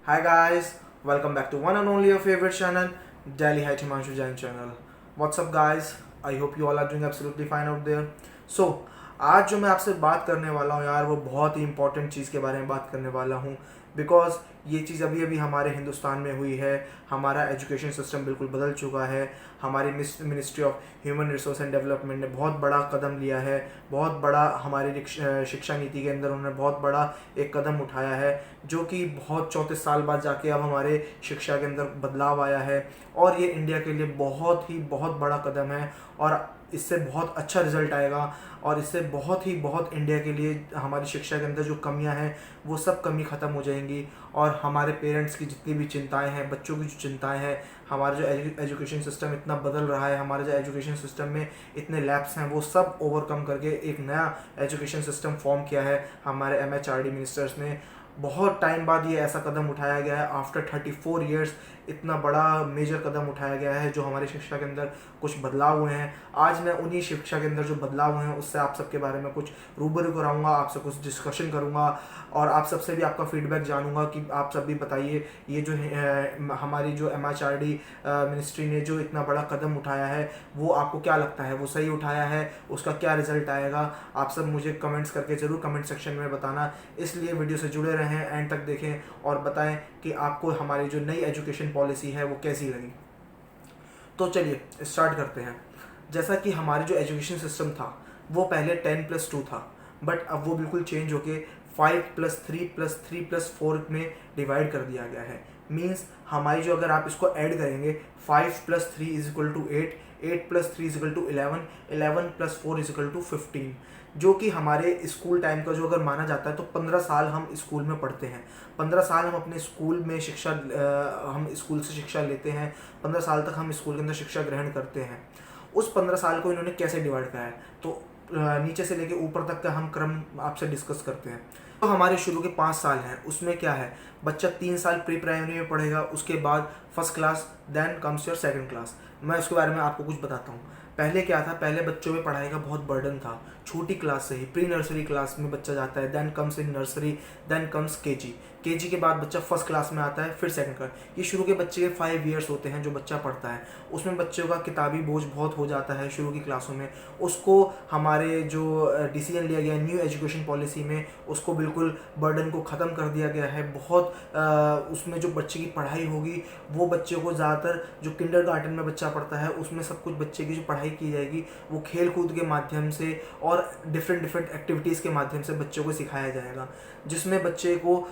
Hi guys, welcome back to one and only your favorite channel, Delhi High Himanshu Jain channel. What's up guys? I hope you all are doing absolutely fine out there. So आज जो मैं आपसे बात करने वाला हूँ यार वो बहुत ही इंपॉर्टेंट चीज़ के बारे में बात करने वाला हूँ बिकॉज ये चीज़ अभी अभी हमारे हिंदुस्तान में हुई है। हमारा एजुकेशन सिस्टम बिल्कुल बदल चुका है। हमारी ministry of human resource and development ने बहुत बड़ा कदम लिया है। बहुत बड़ा हमारी शिक्षा नीति के अंदर उन्होंने बहुत बड़ा एक कदम उठाया है जो कि बहुत 34 साल बाद जाके अब हमारे शिक्षा के अंदर बदलाव आया है। और ये इंडिया के लिए बहुत बड़ा कदम है और इससे बहुत अच्छा रिजल्ट आएगा और इससे बहुत इंडिया के लिए हमारी शिक्षा के अंदर जो कमियां हैं वो सब कमी ख़त्म हो जाएंगी। और हमारे पेरेंट्स की जितनी भी चिंताएं हैं, बच्चों की जो चिंताएं हैं, हमारा जो एजुकेशन सिस्टम इतना बदल रहा है, हमारे जो एजुकेशन सिस्टम में इतने लैप्स हैं, वो सब ओवरकम करके एक नया एजुकेशन सिस्टम फॉर्म किया है हमारे MHRD मिनिस्टर्स ने। बहुत टाइम बाद ये ऐसा कदम उठाया गया है। आफ्टर 34 ईयर्स इतना बड़ा मेजर कदम उठाया गया है जो हमारी शिक्षा के अंदर कुछ बदलाव हुए हैं। आज मैं उन्हीं शिक्षा के अंदर जो बदलाव हुए हैं उससे आप सबके बारे में कुछ रूबरू कराऊंगा, आपसे कुछ डिस्कशन करूंगा और आप सबसे भी आपका फीडबैक जानूंगा कि आप सब भी बताइए ये जो हमारी जो MHRD मिनिस्ट्री ने जो इतना बड़ा कदम उठाया है वो आपको क्या लगता है, वो सही उठाया है, उसका क्या रिजल्ट आएगा। आप सब मुझे कमेंट्स करके ज़रूर कमेंट सेक्शन में बताना। इसलिए वीडियो से जुड़े रहें, एंड तक देखें और बताएं कि आपको हमारी जो नई एजुकेशन पॉलिसी है वो कैसी लगी। तो चलिए स्टार्ट करते हैं। जैसा कि हमारी जो एजुकेशन सिस्टम था वो पहले 10+2 था, बट अब वो बिल्कुल चेंज होके 5+3+3+4 में डिवाइड कर दिया गया है। मीन्स हमारी जो, अगर आप इसको ऐड करेंगे, 5+3=8, 8+3=11, 11+4=15, जो कि हमारे स्कूल टाइम का जो अगर माना जाता है तो 15 साल हम स्कूल में पढ़ते हैं। 15 साल हम अपने स्कूल में हम स्कूल से शिक्षा लेते हैं। 15 साल तक हम स्कूल के अंदर शिक्षा ग्रहण करते हैं। उस 15 साल को इन्होंने कैसे डिवाइड किया है, तो नीचे से लेके ऊपर तक का हम क्रम आपसे डिस्कस करते हैं। तो हमारे शुरू के 5 साल हैं, उसमें क्या है, बच्चा 3 साल प्री प्राइमरी में पढ़ेगा, उसके बाद first class, then comes your second class. मैं उसके बारे में आपको कुछ बताता हूँ। पहले क्या था, पहले बच्चों में पढ़ाई का बहुत बर्डन था। छोटी क्लास से ही प्री नर्सरी क्लास में बच्चा जाता है, then comes in nursery, then comes KG। KG के बाद बच्चा फर्स्ट क्लास में आता है, फिर सेकंड क्लास। ये शुरू के बच्चे के 5 ईयर्स होते हैं जो बच्चा पढ़ता है। उसमें बच्चों का किताबी बोझ बहुत हो जाता है शुरू की क्लासों में। उसको हमारे जो डिसीजन लिया गया न्यू एजुकेशन पॉलिसी में, उसको बिल्कुल बर्डन को ख़त्म कर दिया गया है। बहुत उसमें जो बच्चे की पढ़ाई होगी वो बच्चों को ज़्यादातर जो किंडरगार्टन में बच्चा पढ़ता है उसमें सब कुछ बच्चे की जो पढ़ाई की जाएगी वो खेल कूद के माध्यम से और डिफरेंट एक्टिविटीज़ के माध्यम से बच्चों को सिखाया जाएगा। जिसमें बच्चे को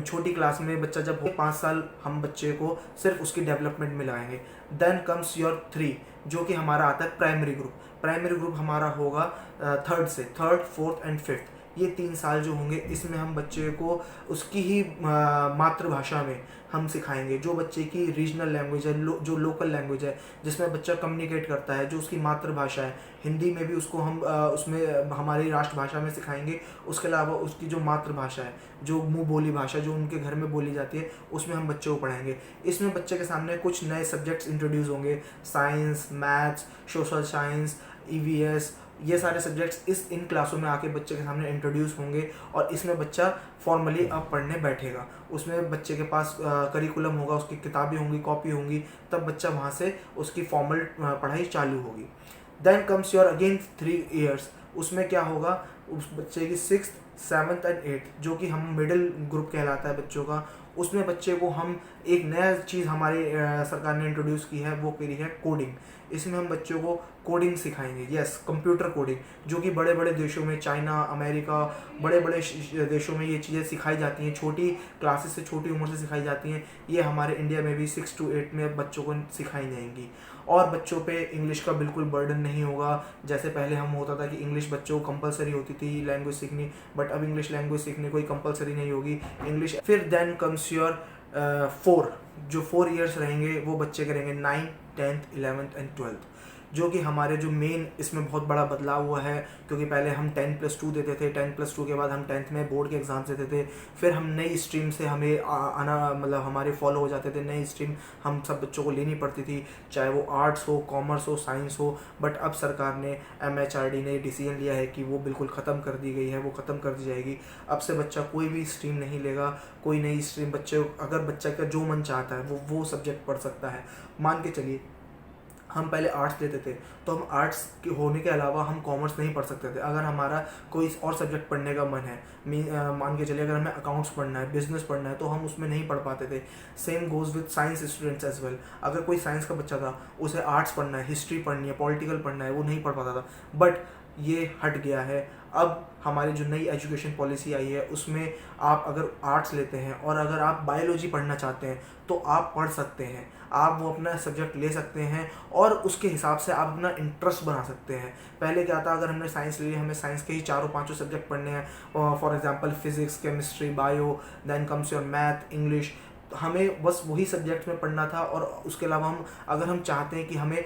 छोटी क्लास में बच्चा जब 5 साल हम बच्चे को सिर्फ उसकी डेवलपमेंट में लगाएंगे। देन कम्स योर 3, जो कि हमारा आता है प्राइमरी ग्रुप। प्राइमरी ग्रुप हमारा होगा थर्ड से, थर्ड, फोर्थ एंड फिफ्थ। ये 3 साल जो होंगे इसमें हम बच्चे को उसकी ही मातृभाषा में हम सिखाएंगे, जो बच्चे की रीजनल लैंग्वेज है, जो लोकल लैंग्वेज है, जिसमें बच्चा कम्युनिकेट करता है, जो उसकी मातृभाषा है। हिंदी में भी उसको हम उसमें हमारी राष्ट्रभाषा में सिखाएंगे। उसके अलावा उसकी जो मातृभाषा है, जो मुँह बोली भाषा जो उनके घर में बोली जाती है, उसमें हम बच्चे को पढ़ाएंगे। इसमें बच्चे के सामने कुछ नए सब्जेक्ट्स इंट्रोड्यूस होंगे, science, maths, social science, EVS, ये सारे सब्जेक्ट्स इन क्लासों में आके बच्चे के सामने इंट्रोड्यूस होंगे और इसमें बच्चा फॉर्मली अब पढ़ने बैठेगा। उसमें बच्चे के पास करिकुलम होगा, उसकी किताबें होंगी, कॉपी होंगी, तब बच्चा वहाँ से उसकी फॉर्मल पढ़ाई चालू होगी। Then comes your again 3 years. उसमें क्या होगा, उस बच्चे की 6th, 7th एंड 8th, जो कि हम मिडिल ग्रुप कहलाता है बच्चों का। उसमें बच्चे को हम एक नया चीज़ हमारी सरकार ने इंट्रोड्यूस की है, वो करी है कोडिंग। इसमें हम बच्चों को कोडिंग सिखाएंगे, यस, कंप्यूटर कोडिंग, जो कि बड़े बड़े देशों में, चाइना, अमेरिका, बड़े बड़े देशों में ये चीज़ें सिखाई जाती हैं। छोटी क्लासेस से, छोटी उम्र से सिखाई जाती हैं। ये हमारे इंडिया में भी 6 to 8 में बच्चों को सिखाई जाएंगी। और बच्चों पे इंग्लिश का बिल्कुल बर्डन नहीं होगा। जैसे पहले हम होता था कि इंग्लिश बच्चों को कंपलसरी होती थी लैंग्वेज सीखनी, बट अब इंग्लिश लैंग्वेज सीखने कोई कंपलसरी नहीं होगी इंग्लिश। फिर देन कम्स योर 4, जो 4 ईयर्स रहेंगे वो बच्चे करेंगे 9th, 10th, 11th and 12th। जो कि हमारे जो मेन इसमें बहुत बड़ा बदलाव हुआ है, क्योंकि पहले हम 10+2 देते थे, 10+2 के बाद हम 10th में बोर्ड के एग्ज़ाम देते थे, फिर हम नई स्ट्रीम से हमें आना मतलब हमारे फॉलो हो जाते थे, नई स्ट्रीम हम सब बच्चों को लेनी पड़ती थी, चाहे वो आर्ट्स हो, कॉमर्स हो, साइंस हो। बट अब सरकार ने MHRD ने डिसीजन लिया है कि वो बिल्कुल ख़त्म कर दी गई है, वो ख़त्म कर दी जाएगी। अब से बच्चा कोई भी स्ट्रीम नहीं लेगा, कोई नई स्ट्रीम बच्चे अगर बच्चा का जो मन चाहता है वो सब्जेक्ट पढ़ सकता है। मान के चलिए हम पहले आर्ट्स लेते थे, तो हम आर्ट्स के होने के अलावा हम कॉमर्स नहीं पढ़ सकते थे। अगर हमारा कोई और सब्जेक्ट पढ़ने का मन है, मान के चलिए अगर हमें अकाउंट्स पढ़ना है, बिजनेस पढ़ना है, तो हम उसमें नहीं पढ़ पाते थे। Same goes with science students as well. अगर कोई साइंस का बच्चा था, उसे आर्ट्स पढ़ना है, हिस्ट्री पढ़नी है, पॉलिटिकल पढ़ना है, वो नहीं पढ़ पाता था। बट ये हट गया है। अब हमारी जो नई एजुकेशन पॉलिसी आई है उसमें आप अगर आर्ट्स लेते हैं और अगर आप बायोलॉजी पढ़ना चाहते हैं तो आप पढ़ सकते हैं, आप वो अपना सब्जेक्ट ले सकते हैं और उसके हिसाब से आप अपना इंटरेस्ट बना सकते हैं। पहले क्या था, अगर हमने साइंस ली, हमें साइंस के ही 4-5 सब्जेक्ट पढ़ने हैं, for example physics, chemistry, bio, then comes your math, English. हमें बस वही सब्जेक्ट्स में पढ़ना था और उसके अलावा हम अगर हम चाहते हैं कि हमें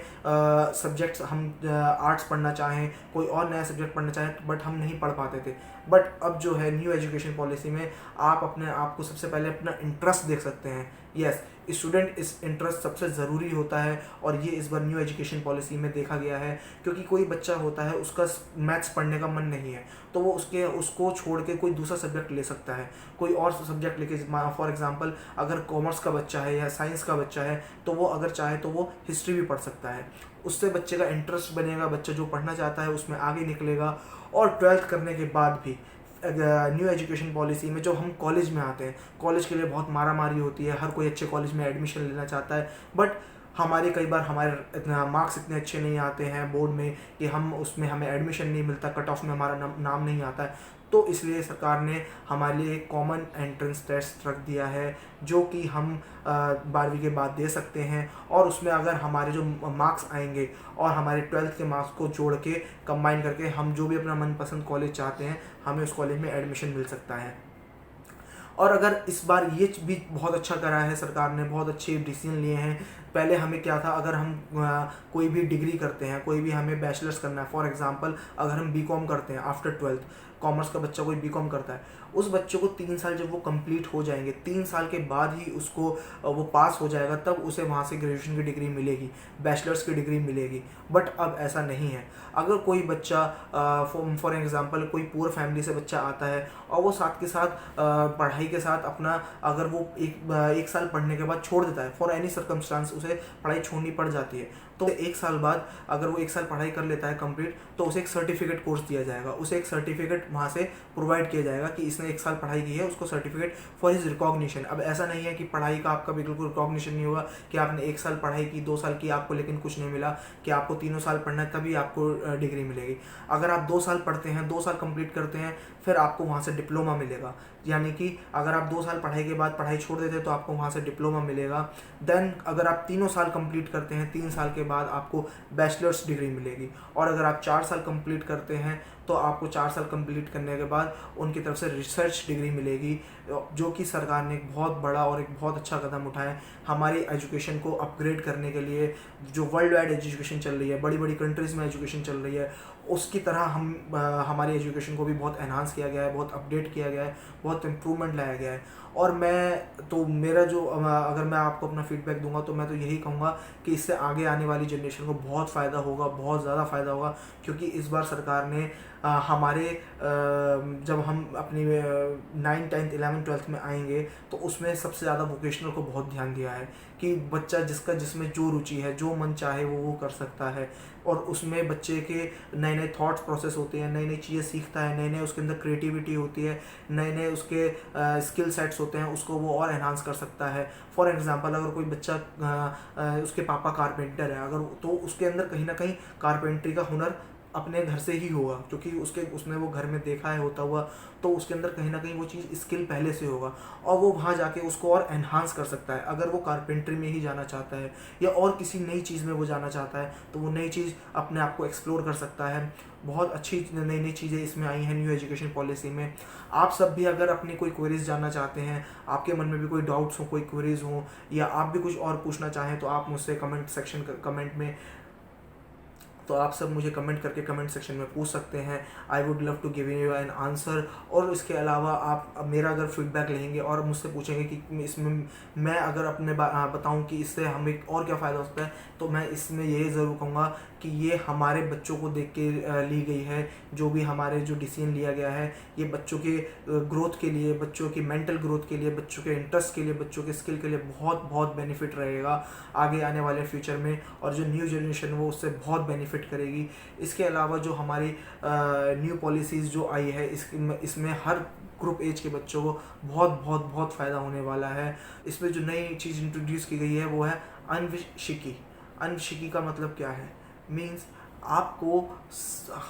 सब्जेक्ट्स हम आर्ट्स पढ़ना चाहें, कोई और नया सब्जेक्ट पढ़ना चाहें, बट हम नहीं पढ़ पाते थे। बट अब जो है न्यू एजुकेशन पॉलिसी में आप अपने आप को सबसे पहले अपना इंटरेस्ट देख सकते हैं। यस, स्टूडेंट इस इंटरेस्ट सबसे ज़रूरी होता है और ये इस बार न्यू एजुकेशन पॉलिसी में देखा गया है। क्योंकि कोई बच्चा होता है उसका मैथ्स पढ़ने का मन नहीं है, तो वो उसको छोड़ के कोई दूसरा सब्जेक्ट ले सकता है, कोई और सब्जेक्ट लेके। फॉर एग्जांपल अगर कॉमर्स का बच्चा है या साइंस का बच्चा है तो वो अगर चाहे तो वो हिस्ट्री भी पढ़ सकता है। उससे बच्चे का इंटरेस्ट बनेगा, बच्चा जो पढ़ना चाहता है उसमें आगे निकलेगा। और 12th करने के बाद भी न्यू एजुकेशन पॉलिसी में जो हम कॉलेज में आते हैं, कॉलेज के लिए बहुत मारामारी होती है, हर कोई अच्छे कॉलेज में एडमिशन लेना चाहता है। बट हमारे कई बार हमारे मार्क्स इतने अच्छे नहीं आते हैं बोर्ड में कि हम उसमें हमें एडमिशन नहीं मिलता, कट ऑफ में हमारा नाम नहीं आता है। तो इसलिए सरकार ने हमारे लिए एक कॉमन एंट्रेंस टेस्ट रख दिया है, जो कि हम 12वीं के बाद दे सकते हैं। और उसमें अगर हमारे जो मार्क्स आएंगे और हमारे 12th के मार्क्स को जोड़ के कंबाइन करके हम जो भी अपना मनपसंद कॉलेज चाहते हैं, हमें उस कॉलेज में एडमिशन मिल सकता है। और अगर इस बार ये भी बहुत अच्छा करा है सरकार ने, बहुत अच्छे डिसीजन लिए हैं। पहले हमें क्या था, अगर हम कोई भी डिग्री करते हैं, कोई भी हमें बैचलर्स करना है, फॉर एग्जांपल अगर हम बीकॉम करते हैं आफ्टर 12th, कॉमर्स का बच्चा कोई बीकॉम करता है, उस बच्चे को 3 साल जब वो कंप्लीट हो जाएंगे, 3 साल के बाद ही उसको वो पास हो जाएगा, तब उसे वहाँ से ग्रेजुएशन की डिग्री मिलेगी, बैचलर्स की डिग्री मिलेगी। बट अब ऐसा नहीं है। अगर कोई बच्चा फॉर एग्जांपल कोई पुअर फैमिली से बच्चा आता है और वो साथ के साथ पढ़ाई के साथ अपना अगर वो एक साल पढ़ने के बाद छोड़ देता है, फॉर एनी सर्कमस्टांस उसे पढ़ाई छोड़नी पड़ जाती है, तो 1 साल बाद अगर वो 1 साल पढ़ाई कर लेता है कंप्लीट, तो उसे एक सर्टिफिकेट कोर्स दिया जाएगा, उसे एक सर्टिफिकेट वहाँ से प्रोवाइड किया जाएगा कि इसने 1 साल पढ़ाई की है, उसको सर्टिफिकेट फॉर हिज रिकॉग्निशन। अब ऐसा नहीं है कि पढ़ाई का आपका बिल्कुल रिकॉग्निशन नहीं होगा कि आपने 1 साल पढ़ाई की, 2 साल की आपको लेकिन कुछ नहीं मिला, कि आपको 3 साल पढ़ना है तभी आपको डिग्री मिलेगी। अगर आप 2 साल पढ़ते हैं, 2 साल कंप्लीट करते हैं, फिर आपको वहाँ से डिप्लोमा मिलेगा। यानी कि अगर आप 2 साल पढ़ाई के बाद पढ़ाई छोड़ देते हैं तो आपको वहाँ से डिप्लोमा मिलेगा। देन अगर आप 3 साल कंप्लीट करते हैं, 3 साल के बाद आपको बैचलर्स डिग्री मिलेगी। और अगर आप 4 साल कंप्लीट करते हैं तो आपको 4 साल कंप्लीट करने के बाद उनकी तरफ से रिसर्च डिग्री मिलेगी, जो कि सरकार ने एक बहुत बड़ा और एक बहुत अच्छा कदम उठाया है हमारी एजुकेशन को अपग्रेड करने के लिए। जो वर्ल्ड वाइड एजुकेशन चल रही है, बड़ी बड़ी कंट्रीज़ में एजुकेशन चल रही है, उसकी तरह हमारी एजुकेशन को भी बहुत एनहांस किया गया है, बहुत अपडेट किया गया है, बहुत इम्प्रूवमेंट लाया गया है। और मेरा जो अगर मैं आपको अपना फीडबैक दूंगा तो मैं तो यही कहूँगा कि इससे आगे आने वाली जनरेशन को बहुत फ़ायदा होगा, बहुत ज़्यादा फ़ायदा होगा। क्योंकि इस बार सरकार ने हमारे जब हम अपनी 9th 10th 11th 12th में आएंगे तो उसमें सबसे ज़्यादा वोकेशनल को बहुत ध्यान दिया है कि बच्चा जिसमें जो रुचि है, जो मन चाहे वो कर सकता है। और उसमें बच्चे के नए नए थॉट्स प्रोसेस होते हैं, नई नई चीज़ें सीखता है, नए नए उसके अंदर क्रिएटिविटी होती है, नए नए उसके स्किल सेट्स होते हैं, उसको वो और एनहांस कर सकता है। फॉर एग्जांपल अगर कोई बच्चा उसके पापा कारपेंटर है, अगर तो उसके अंदर कहीं ना कहीं कारपेंट्री का हुनर अपने घर से ही होगा, क्योंकि उसने वो घर में देखा है होता हुआ, तो उसके अंदर कहीं ना कहीं वो चीज़ स्किल पहले से होगा और वो वहाँ जाके उसको और एनहांस कर सकता है। अगर वो कारपेंट्री में ही जाना चाहता है या और किसी नई चीज़ में वो जाना चाहता है तो वो नई चीज़ अपने आप को एक्सप्लोर कर सकता है। बहुत अच्छी नई नई चीज़ें इसमें आई हैं न्यू एजुकेशन पॉलिसी में। आप सब भी अगर अपनी कोई क्वेरीज जानना चाहते हैं, आपके मन में भी कोई डाउट्स हो, कोई क्वेरीज हो, या आप भी कुछ और पूछना चाहें तो आप मुझसे कमेंट में तो आप सब मुझे कमेंट करके कमेंट सेक्शन में पूछ सकते हैं। I would love to give you an answer. और इसके अलावा आप मेरा अगर फीडबैक लेंगे और मुझसे पूछेंगे कि इसमें मैं अगर अपने बताऊं कि इससे हमें और क्या फ़ायदा हो सकता है, तो मैं इसमें ये ज़रूर कहूँगा कि ये हमारे बच्चों को देख के ली गई है। जो भी हमारे जो डिसीजन लिया गया है, ये बच्चों के ग्रोथ के लिए, बच्चों की मेंटल ग्रोथ के लिए, बच्चों के इंटरेस्ट के लिए, बच्चों के स्किल के लिए बहुत बहुत बेनिफिट रहेगा आगे आने वाले फ्यूचर में। और जो न्यू जनरेशन वो उससे बहुत बेनिफिट करेगी। इसके अलावा जो हमारी न्यू पॉलिसीज़ जो आई है, इसमें हर ग्रुप एज के बच्चों को बहुत बहुत बहुत फ़ायदा होने वाला है। इसमें जो नई चीज़ इंट्रोड्यूस की गई है वो है अनविशिकी। अनविशिकी का मतलब क्या है? मीन्स आपको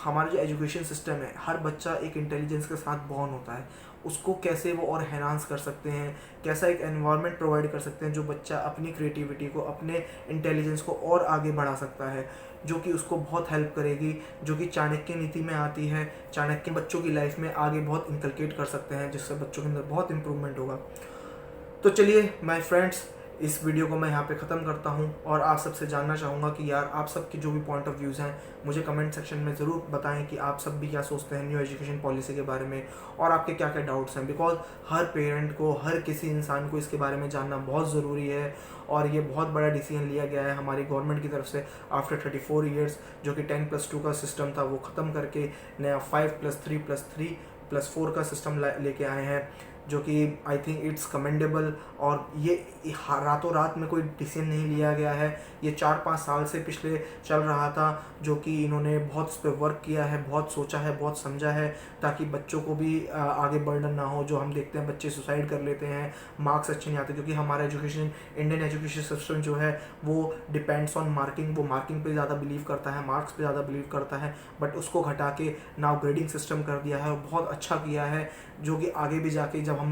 हमारा जो एजुकेशन सिस्टम है, हर बच्चा एक इंटेलिजेंस के साथ बॉर्न होता है, उसको कैसे वो और एनहांस कर सकते हैं, कैसा एक एनवायरनमेंट प्रोवाइड कर सकते हैं जो बच्चा अपनी क्रिएटिविटी को, अपने इंटेलिजेंस को और आगे बढ़ा सकता है, जो कि उसको बहुत हेल्प करेगी, जो कि चाणक्य नीति में आती है। चाणक्य बच्चों की लाइफ में आगे बहुत इंकलकेट कर सकते हैं, जिससे बच्चों के अंदर बहुत इंप्रूवमेंट होगा। तो चलिए माय फ्रेंड्स, इस वीडियो को मैं यहाँ पे ख़त्म करता हूँ और आप सबसे जानना चाहूँगा कि यार आप सबके जो भी पॉइंट ऑफ व्यूज़ हैं मुझे कमेंट सेक्शन में ज़रूर बताएं कि आप सब भी क्या सोचते हैं न्यू एजुकेशन पॉलिसी के बारे में, और आपके क्या क्या डाउट्स हैं। बिकॉज हर पेरेंट को, हर किसी इंसान को इसके बारे में जानना बहुत ज़रूरी है। और ये बहुत बड़ा डिसीजन लिया गया है हमारी गवर्नमेंट की तरफ से आफ्टर 34 ईयर्स, जो कि 10+2 का सिस्टम था वो ख़त्म करके नया 5+3+3+4 का सिस्टम लेके आए हैं, जो कि आई थिंक इट्स कमेंडेबल। और ये रातों रात में कोई डिसीजन नहीं लिया गया है, ये 4-5 साल से पिछले चल रहा था, जो कि इन्होंने बहुत इस पर वर्क किया है, बहुत सोचा है, बहुत समझा है, ताकि बच्चों को भी आगे बर्डन ना हो। जो हम देखते हैं बच्चे सुसाइड कर लेते हैं, मार्क्स अच्छे नहीं आते, क्योंकि हमारा एजुकेशन, इंडियन एजुकेशन सिस्टम जो है वो डिपेंड्स ऑन मार्किंग, वो मार्किंग पे ज़्यादा बिलीव करता है, मार्क्स पे ज़्यादा बिलीव करता है। बट उसको घटा के नाउ ग्रेडिंग सिस्टम कर दिया है और बहुत अच्छा किया है, जो कि आगे भी जाके जब हम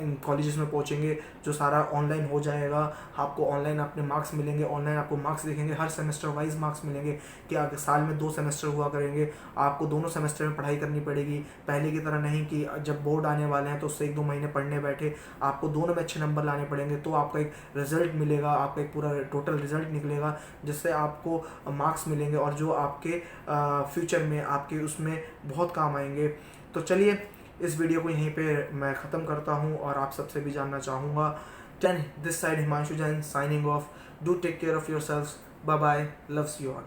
इन कॉलेजेस में पहुंचेंगे, जो सारा ऑनलाइन हो जाएगा, आपको ऑनलाइन अपने मार्क्स मिलेंगे, ऑनलाइन आपको मार्क्स दिखेंगे, हर सेमेस्टर वाइज मार्क्स मिलेंगे कि आगे साल में 2 सेमेस्टर हुआ करेंगे, आपको दोनों सेमेस्टर में पढ़ाई करनी पड़ेगी। पहले की तरह नहीं कि जब बोर्ड आने वाले हैं तो उससे 1-2 महीने पढ़ने बैठे, आपको दोनों में अच्छे नंबर लाने पड़ेंगे, तो आपका एक रिजल्ट मिलेगा, आपका एक पूरा टोटल रिजल्ट निकलेगा, जिससे आपको मार्क्स मिलेंगे और जो आपके फ्यूचर में आपके उसमें बहुत काम आएंगे। तो चलिए इस वीडियो को यहीं पे मैं ख़त्म करता हूँ और आप सबसे भी जानना चाहूँगा। This side Himanshu Jain signing off. Do take care of yourself. Bye bye, loves you all.